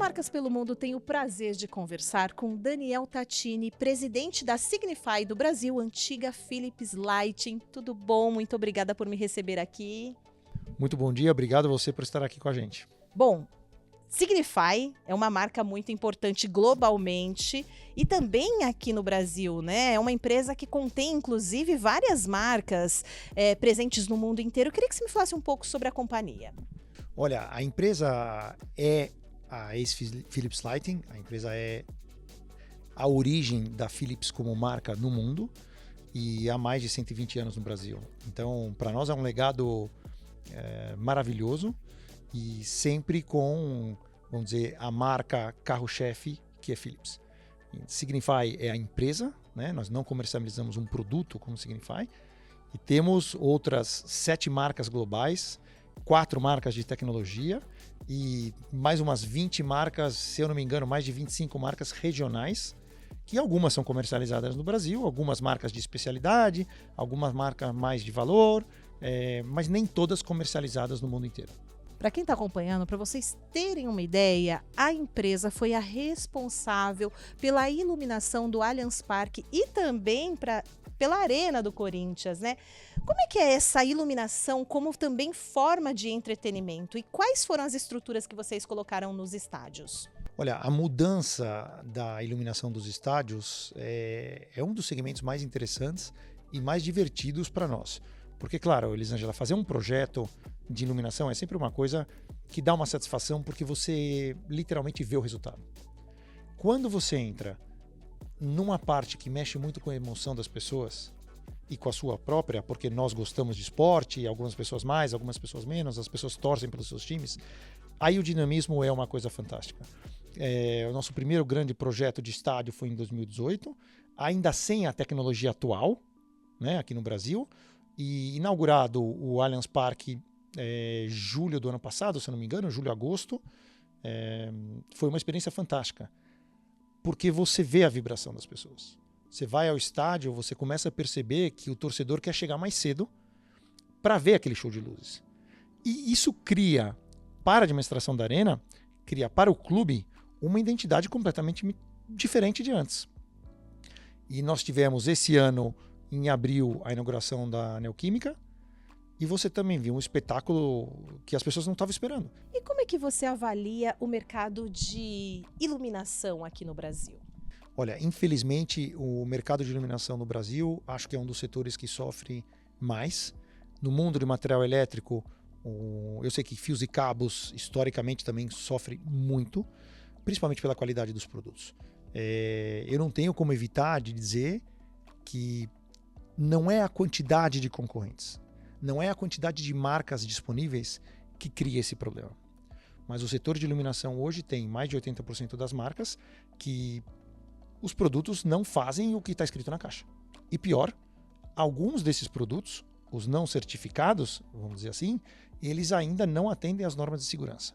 Marcas pelo Mundo tem o prazer de conversar com Daniel Tatini, presidente da Signify do Brasil, antiga Philips Lighting. Tudo bom? Muito obrigada por me receber aqui. Muito bom dia, obrigado a você por estar aqui com a gente. Bom, Signify é uma marca muito importante globalmente e também aqui no Brasil, né? É uma empresa que contém, inclusive, várias marcas presentes no mundo inteiro. Eu queria que você me falasse um pouco sobre a companhia. Olha, a empresa é a ex-Philips Lighting, a empresa é a origem da Philips como marca no mundo e há mais de 120 anos no Brasil. Então, para nós é um legado maravilhoso e sempre com, vamos dizer, a marca carro-chefe que é Philips. Signify é a empresa, né? Nós não comercializamos um produto como Signify e temos outras 7 marcas globais, 4 marcas de tecnologia e mais umas 20 marcas, se eu não me engano, mais de 25 marcas regionais, que algumas são comercializadas no Brasil, algumas marcas de especialidade, algumas marcas mais de valor, mas nem todas comercializadas no mundo inteiro. Para quem está acompanhando, para vocês terem uma ideia, a empresa foi a responsável pela iluminação do Allianz Parque e também pela Arena do Corinthians, né? Como é que é essa iluminação como também forma de entretenimento? E quais foram as estruturas que vocês colocaram nos estádios? Olha, a mudança da iluminação dos estádios é um dos segmentos mais interessantes e mais divertidos para nós. Porque, claro, Elisângela, fazer um projeto de iluminação é sempre uma coisa que dá uma satisfação porque você literalmente vê o resultado. Quando você entra numa parte que mexe muito com a emoção das pessoas e com a sua própria, porque nós gostamos de esporte, algumas pessoas mais, algumas pessoas menos, as pessoas torcem pelos seus times, aí o dinamismo é uma coisa fantástica. O nosso primeiro grande projeto de estádio foi em 2018, ainda sem a tecnologia atual, né, aqui no Brasil, e inaugurado o Allianz Parque julho do ano passado, se eu não me engano, julho, agosto, foi uma experiência fantástica, porque você vê a vibração das pessoas. Você vai ao estádio, você começa a perceber que o torcedor quer chegar mais cedo para ver aquele show de luzes. E isso cria, para a administração da Arena, cria para o clube uma identidade completamente diferente de antes. E nós tivemos esse ano, em abril, a inauguração da Neoquímica, e você também viu um espetáculo que as pessoas não estavam esperando. E como é que você avalia o mercado de iluminação aqui no Brasil? Olha, infelizmente, o mercado de iluminação no Brasil, acho que é um dos setores que sofre mais. No mundo de material elétrico, eu sei que fios e cabos, historicamente, também sofre muito, principalmente pela qualidade dos produtos. Eu não tenho como evitar de dizer que não é a quantidade de concorrentes, não é a quantidade de marcas disponíveis que cria esse problema. Mas o setor de iluminação hoje tem mais de 80% das marcas que os produtos não fazem o que está escrito na caixa. E pior, alguns desses produtos, os não certificados, vamos dizer assim, eles ainda não atendem às normas de segurança.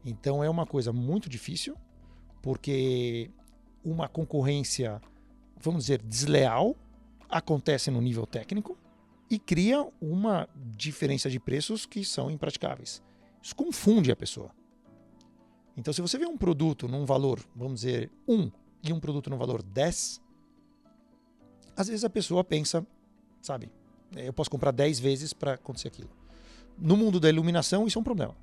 Então é uma coisa muito difícil, porque uma concorrência, vamos dizer, desleal, acontece no nível técnico e cria uma diferença de preços que são impraticáveis. Isso confunde a pessoa. Então, se você vê um produto num valor, vamos dizer, 1 e um produto no valor 10, às vezes a pessoa pensa, sabe, eu posso comprar 10 vezes para acontecer aquilo. No mundo da iluminação, isso é um problema.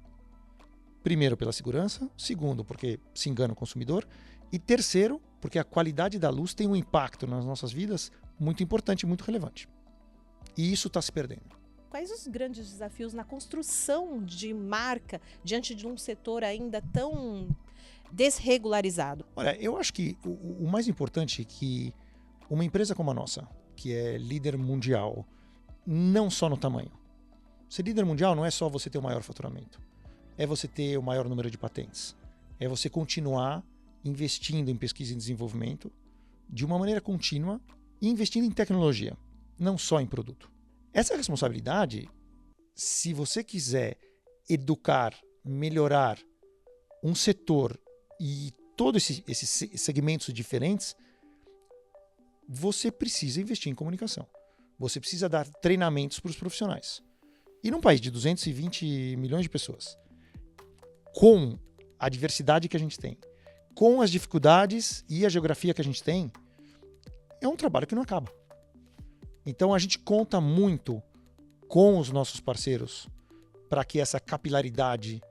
Primeiro, pela segurança. Segundo, porque se engana o consumidor. E terceiro, porque a qualidade da luz tem um impacto nas nossas vidas muito importante e muito relevante. E isso está se perdendo. Quais os grandes desafios na construção de marca diante de um setor ainda tão desregularizado? Olha, eu acho que o mais importante é que uma empresa como a nossa, que é líder mundial, não só no tamanho. Ser líder mundial não é só você ter o maior faturamento. É você ter o maior número de patentes. É você continuar investindo em pesquisa e desenvolvimento de uma maneira contínua e investindo em tecnologia, não só em produto. Essa responsabilidade, se você quiser educar, melhorar um setor e todos esses segmentos diferentes, você precisa investir em comunicação. Você precisa dar treinamentos para os profissionais. E num país de 220 milhões de pessoas, com a diversidade que a gente tem, com as dificuldades e a geografia que a gente tem, é um trabalho que não acaba. Então a gente conta muito com os nossos parceiros para que essa capilaridade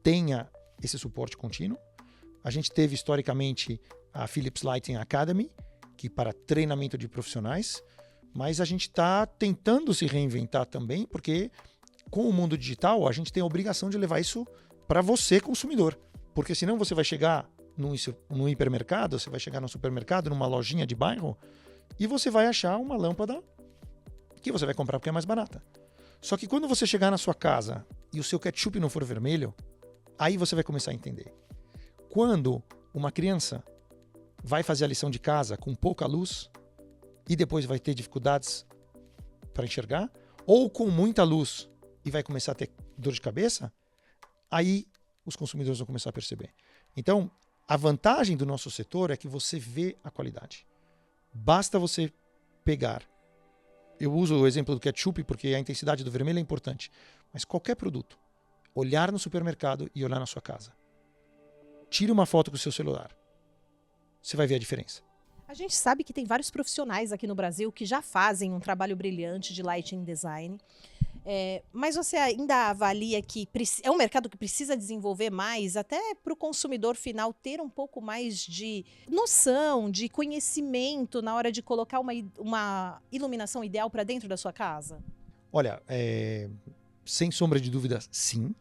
tenha esse suporte contínuo. A gente teve historicamente a Philips Lighting Academy, que para treinamento de profissionais, mas a gente está tentando se reinventar também, porque com o mundo digital a gente tem a obrigação de levar isso para você, consumidor. Porque senão você vai chegar num hipermercado, você vai chegar no supermercado, numa lojinha de bairro, e você vai achar uma lâmpada que você vai comprar porque é mais barata. Só que quando você chegar na sua casa e o seu ketchup não for vermelho, aí você vai começar a entender. Quando uma criança vai fazer a lição de casa com pouca luz e depois vai ter dificuldades para enxergar, ou com muita luz e vai começar a ter dor de cabeça, aí os consumidores vão começar a perceber. Então, a vantagem do nosso setor é que você vê a qualidade. Basta você pegar. Eu uso o exemplo do ketchup porque a intensidade do vermelho é importante. Mas qualquer produto, olhar no supermercado e olhar na sua casa. Tire uma foto com o seu celular. Você vai ver a diferença. A gente sabe que tem vários profissionais aqui no Brasil que já fazem um trabalho brilhante de lighting design. Mas você ainda avalia que é um mercado que precisa desenvolver mais, até para o consumidor final ter um pouco mais de noção, de conhecimento na hora de colocar uma iluminação ideal para dentro da sua casa? Olha, sem sombra de dúvida, sim.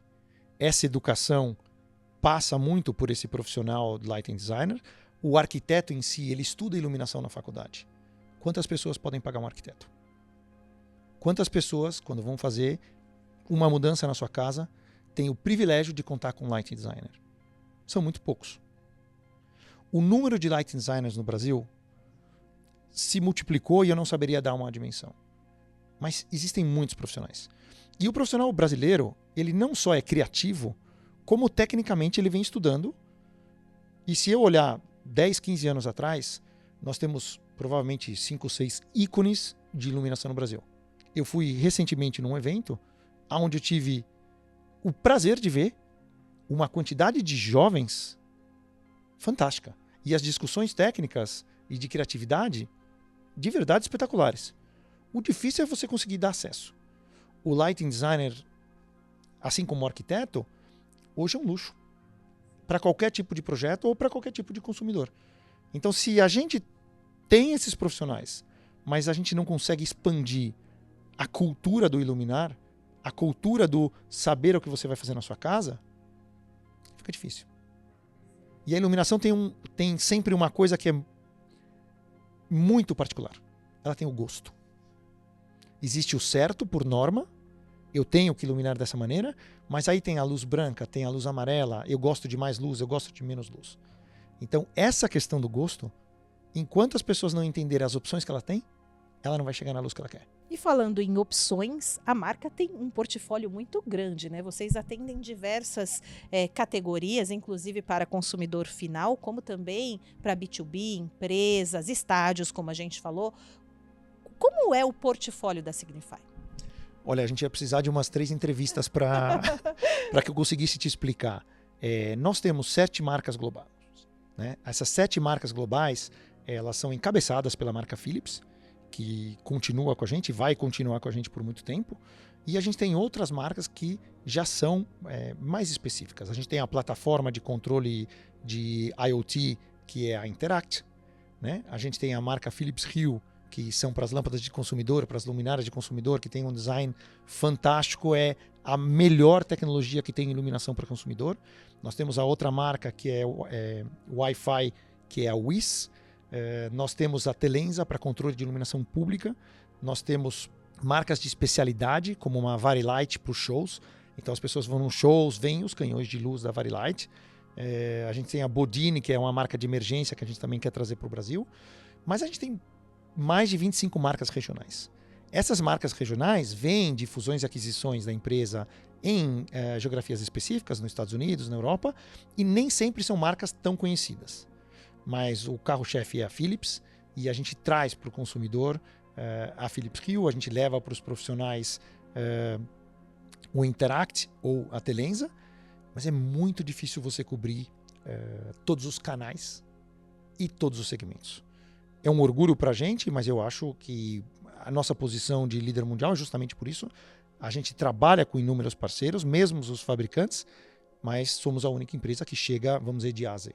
Essa educação passa muito por esse profissional de lighting designer. O arquiteto em si, ele estuda iluminação na faculdade. Quantas pessoas podem pagar um arquiteto? Quantas pessoas, quando vão fazer uma mudança na sua casa, têm o privilégio de contar com um lighting designer? São muito poucos. O número de lighting designers no Brasil se multiplicou e eu não saberia dar uma dimensão. Mas existem muitos profissionais. E o profissional brasileiro, ele não só é criativo, como tecnicamente ele vem estudando. E se eu olhar 10, 15 anos atrás, nós temos provavelmente 5 ou 6 ícones de iluminação no Brasil. Eu fui recentemente num evento onde eu tive o prazer de ver uma quantidade de jovens fantástica. E as discussões técnicas e de criatividade de verdade espetaculares. O difícil é você conseguir dar acesso. O lighting designer, assim como o arquiteto, hoje é um luxo para qualquer tipo de projeto ou para qualquer tipo de consumidor. Então, se a gente tem esses profissionais, mas a gente não consegue expandir a cultura do iluminar, a cultura do saber o que você vai fazer na sua casa, fica difícil. E a iluminação tem sempre uma coisa que é muito particular. Ela tem o gosto. Existe o certo por norma, eu tenho que iluminar dessa maneira, mas aí tem a luz branca, tem a luz amarela, eu gosto de mais luz, eu gosto de menos luz. Então, essa questão do gosto, enquanto as pessoas não entenderem as opções que ela tem, ela não vai chegar na luz que ela quer. E falando em opções, a marca tem um portfólio muito grande, né? Vocês atendem diversas categorias, inclusive para consumidor final, como também para B2B, empresas, estádios, como a gente falou. Como é o portfólio da Signify? Olha, a gente ia precisar de umas 3 entrevistas para que eu conseguisse te explicar. Nós temos 7 marcas globais. Né? Essas 7 marcas globais, elas são encabeçadas pela marca Philips, que continua com a gente, vai continuar com a gente por muito tempo. E a gente tem outras marcas que já são mais específicas. A gente tem a plataforma de controle de IoT, que é a Interact. Né? A gente tem a marca Philips Hue, que são para as lâmpadas de consumidor, para as luminárias de consumidor, que tem um design fantástico, é a melhor tecnologia que tem iluminação para consumidor. Nós temos a outra marca que é Wi-Fi, que é a WIS. Nós temos a Telensa para controle de iluminação pública. Nós temos marcas de especialidade, como uma Varilight para os shows. Então as pessoas vão nos shows, veem os canhões de luz da Varilight. A gente tem a Bodini, que é uma marca de emergência que a gente também quer trazer para o Brasil. Mas a gente tem mais de 25 marcas regionais. Essas marcas regionais vêm de fusões e aquisições da empresa em geografias específicas, nos Estados Unidos, na Europa, e nem sempre são marcas tão conhecidas. Mas o carro-chefe é a Philips, e a gente traz para o consumidor a Philips Hue, a gente leva para os profissionais o Interact ou a Telensa, mas é muito difícil você cobrir todos os canais e todos os segmentos. É um orgulho para a gente, mas eu acho que a nossa posição de líder mundial é justamente por isso. A gente trabalha com inúmeros parceiros, mesmo os fabricantes, mas somos a única empresa que chega, vamos dizer, de A a Z.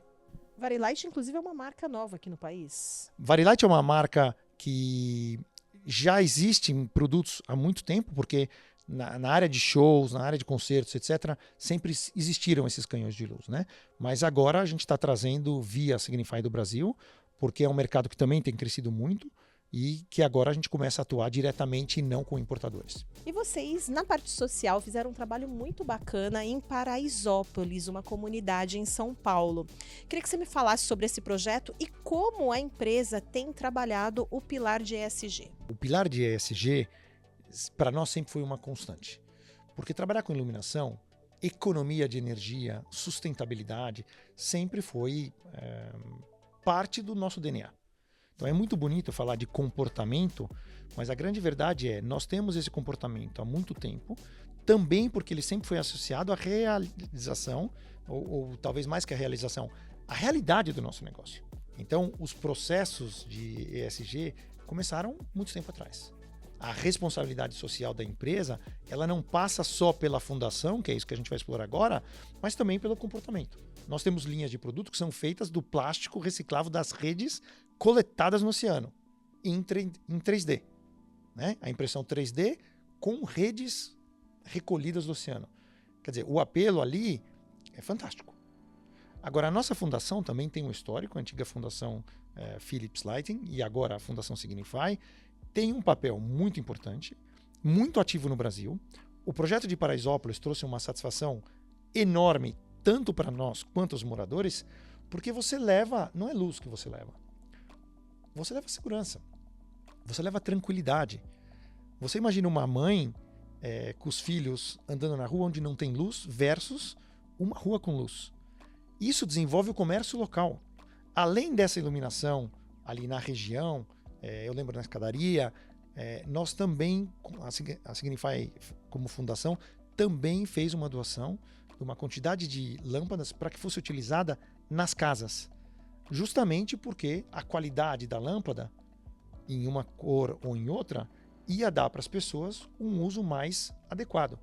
Varilite, inclusive, é uma marca nova aqui no país. Varilite é uma marca que já existe em produtos há muito tempo, porque na área de shows, na área de concertos, etc., sempre existiram esses canhões de luz, né? Mas agora a gente está trazendo via Signify do Brasil, porque é um mercado que também tem crescido muito e que agora a gente começa a atuar diretamente e não com importadores. E vocês, na parte social, fizeram um trabalho muito bacana em Paraisópolis, uma comunidade em São Paulo. Queria que você me falasse sobre esse projeto e como a empresa tem trabalhado o pilar de ESG. O pilar de ESG, para nós, sempre foi uma constante. Porque trabalhar com iluminação, economia de energia, sustentabilidade, sempre foi parte do nosso DNA. Então é muito bonito falar de comportamento, mas a grande verdade é, nós temos esse comportamento há muito tempo, também porque ele sempre foi associado à realização, ou talvez mais que a realização, à realidade do nosso negócio. Então os processos de ESG começaram muito tempo atrás. A responsabilidade social da empresa, ela não passa só pela fundação, que é isso que a gente vai explorar agora, mas também pelo comportamento. Nós temos linhas de produto que são feitas do plástico reciclável das redes coletadas no oceano, em 3D. Né? A impressão 3D com redes recolhidas do oceano. Quer dizer, o apelo ali é fantástico. Agora, a nossa fundação também tem um histórico, a antiga fundação Philips Lighting e agora a fundação Signify, tem um papel muito importante, muito ativo no Brasil. O projeto de Paraisópolis trouxe uma satisfação enorme, tanto para nós quanto os moradores, porque você leva, não é luz que você leva segurança, você leva tranquilidade. Você imagina uma mãe com os filhos andando na rua onde não tem luz versus uma rua com luz. Isso desenvolve o comércio local. Além dessa iluminação ali na região, eu lembro na escadaria, nós também, a Signify como fundação, também fez uma doação de uma quantidade de lâmpadas para que fosse utilizada nas casas. Justamente porque a qualidade da lâmpada, em uma cor ou em outra, ia dar para as pessoas um uso mais adequado.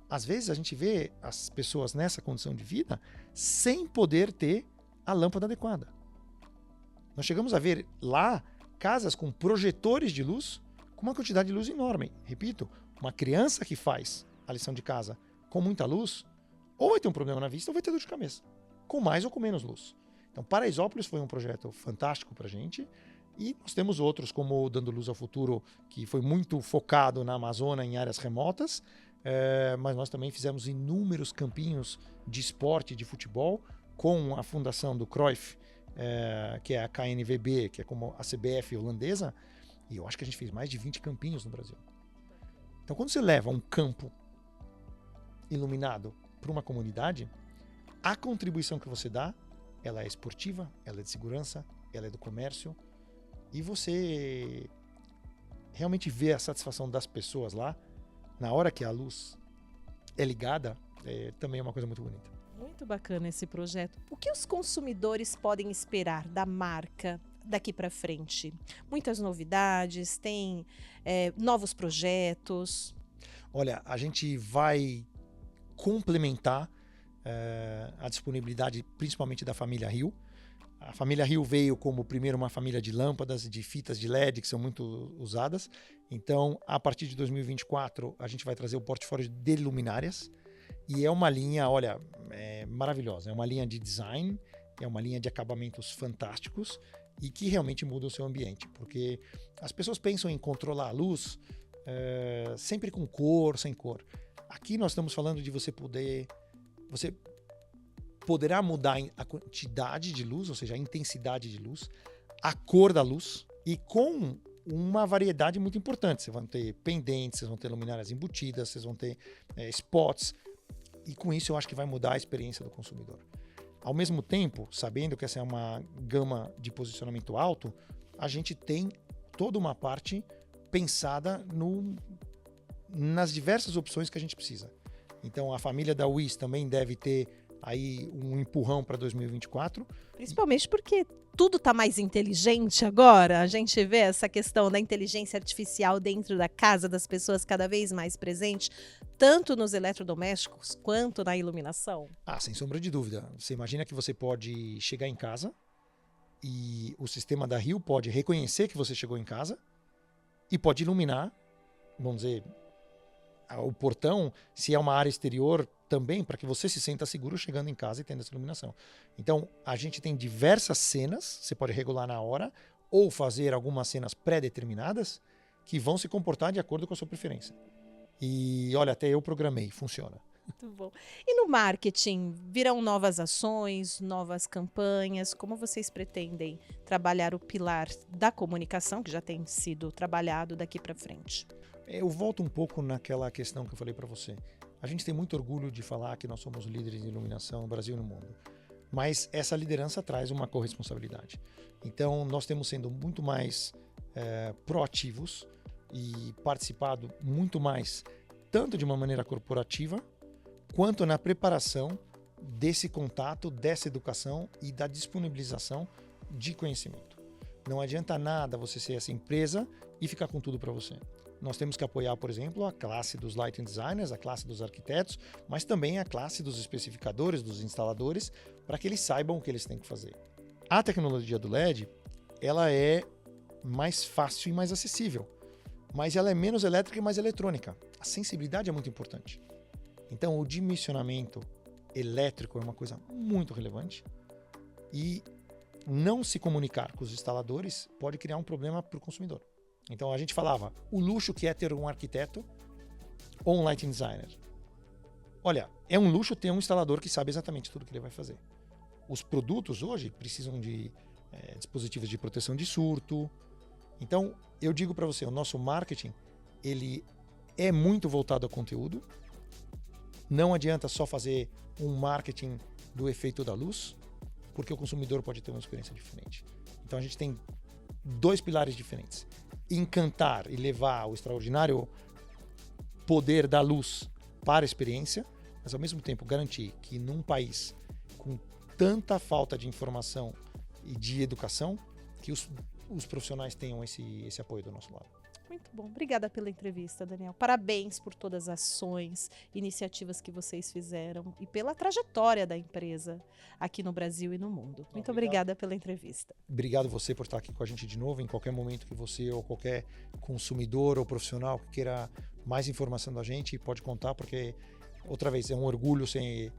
Às vezes a gente vê as pessoas nessa condição de vida sem poder ter a lâmpada adequada. Nós chegamos a ver lá casas com projetores de luz com uma quantidade de luz enorme. Repito, uma criança que faz a lição de casa com muita luz, ou vai ter um problema na vista ou vai ter dor de cabeça, com mais ou com menos luz. Então, Paraisópolis foi um projeto fantástico para a gente e nós temos outros, como o Dando Luz ao Futuro, que foi muito focado na Amazônia, em áreas remotas, mas nós também fizemos inúmeros campinhos de esporte, de futebol, com a fundação do Cruyff, que é a KNVB, que é como a CBF holandesa, e eu acho que a gente fez mais de 20 campinhos no Brasil. Então, quando você leva um campo iluminado para uma comunidade, a contribuição que você dá, ela é esportiva, ela é de segurança, ela é do comércio, e você realmente vê a satisfação das pessoas lá, na hora que a luz é ligada, também é uma coisa muito bonita. Muito bacana esse projeto. O que os consumidores podem esperar da marca daqui para frente? Muitas novidades, tem novos projetos? Olha, a gente vai complementar a disponibilidade principalmente da família Rio. A família Rio veio como primeiro uma família de lâmpadas e de fitas de LED que são muito usadas. Então, a partir de 2024, a gente vai trazer o portfólio de luminárias. E é uma linha, olha, maravilhosa. É uma linha de design, é uma linha de acabamentos fantásticos e que realmente muda o seu ambiente. Porque as pessoas pensam em controlar a luz sempre com cor, sem cor. Aqui nós estamos falando de você poderá mudar a quantidade de luz, ou seja, a intensidade de luz, a cor da luz e com uma variedade muito importante. Vocês vão ter pendentes, vocês vão ter luminárias embutidas, vocês vão ter spots e com isso eu acho que vai mudar a experiência do consumidor. Ao mesmo tempo, sabendo que essa é uma gama de posicionamento alto, a gente tem toda uma parte pensada nas diversas opções que a gente precisa. Então a família da WIS também deve ter aí um empurrão para 2024. Principalmente porque tudo está mais inteligente agora. A gente vê essa questão da inteligência artificial dentro da casa das pessoas cada vez mais presente, tanto nos eletrodomésticos quanto na iluminação. Sem sombra de dúvida. Você imagina que você pode chegar em casa e o sistema da Rio pode reconhecer que você chegou em casa e pode iluminar, vamos dizer, o portão, se é uma área exterior, também para que você se sinta seguro chegando em casa e tendo essa iluminação. Então, a gente tem diversas cenas, você pode regular na hora, ou fazer algumas cenas pré-determinadas que vão se comportar de acordo com a sua preferência. E olha, até eu programei, funciona. Muito bom. E no marketing, virão novas ações, novas campanhas? Como vocês pretendem trabalhar o pilar da comunicação, que já tem sido trabalhado daqui para frente? Eu volto um pouco naquela questão que eu falei para você. A gente tem muito orgulho de falar que nós somos líderes em iluminação no Brasil e no mundo. Mas essa liderança traz uma corresponsabilidade. Então, nós temos sendo muito mais proativos e participado muito mais, tanto de uma maneira corporativa, quanto na preparação desse contato, dessa educação e da disponibilização de conhecimento. Não adianta nada você ser essa empresa e ficar com tudo para você. Nós temos que apoiar, por exemplo, a classe dos lighting designers, a classe dos arquitetos, mas também a classe dos especificadores, dos instaladores, para que eles saibam o que eles têm que fazer. A tecnologia do LED, ela é mais fácil e mais acessível, mas ela é menos elétrica e mais eletrônica. A sensibilidade é muito importante. Então, o dimensionamento elétrico é uma coisa muito relevante e não se comunicar com os instaladores pode criar um problema para o consumidor. Então, a gente falava, o luxo que é ter um arquiteto ou um lighting designer. Olha, é um luxo ter um instalador que sabe exatamente tudo que ele vai fazer. Os produtos hoje precisam de dispositivos de proteção de surto. Então, eu digo para você, o nosso marketing, ele é muito voltado ao conteúdo. Não adianta só fazer um marketing do efeito da luz, porque o consumidor pode ter uma experiência diferente. Então, a gente tem 2 pilares diferentes. Encantar e levar o extraordinário poder da luz para a experiência, mas ao mesmo tempo garantir que num país com tanta falta de informação e de educação, que os profissionais tenham esse apoio do nosso lado. Muito bom. Obrigada pela entrevista, Daniel. Parabéns por todas as ações, iniciativas que vocês fizeram e pela trajetória da empresa aqui no Brasil e no mundo. Muito obrigada pela entrevista. Obrigado você por estar aqui com a gente de novo. Em qualquer momento que você ou qualquer consumidor ou profissional que queira mais informação da gente, pode contar, porque, outra vez, é um orgulho ser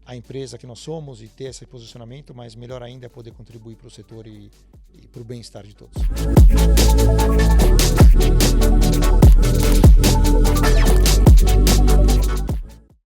a empresa que nós somos e ter esse posicionamento, mas melhor ainda é poder contribuir para o setor e para o bem-estar de todos.